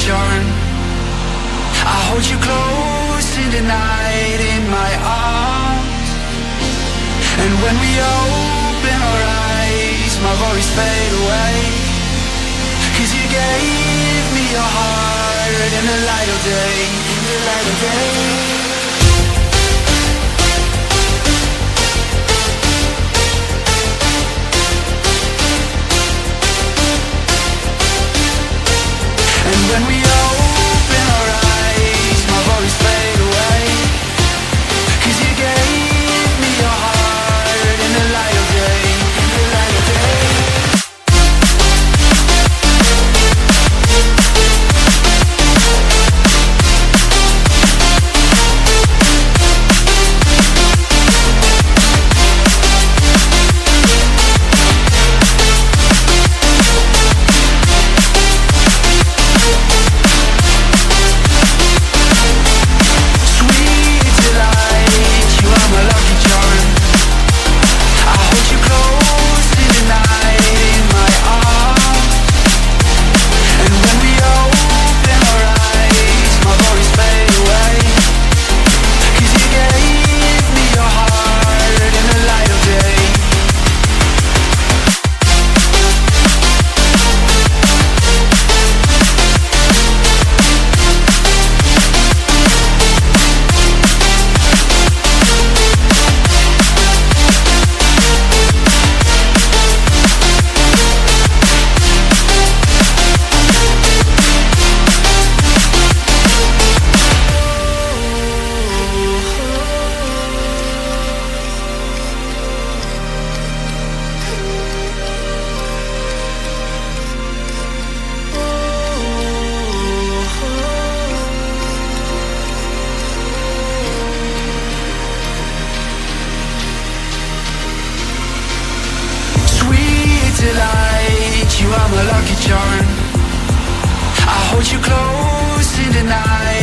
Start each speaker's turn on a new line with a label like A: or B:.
A: charm. I hold you close in the night in my arms. And when we open our eyes, my worries fade away. 'Cause you gave me your heart in the light of day, in the light of day. When we open our eyes, my worries fade away. 'Cause you gave me your heart in the light of day, in the light of day. Delight, you are my lucky charm. I hold you close in the night.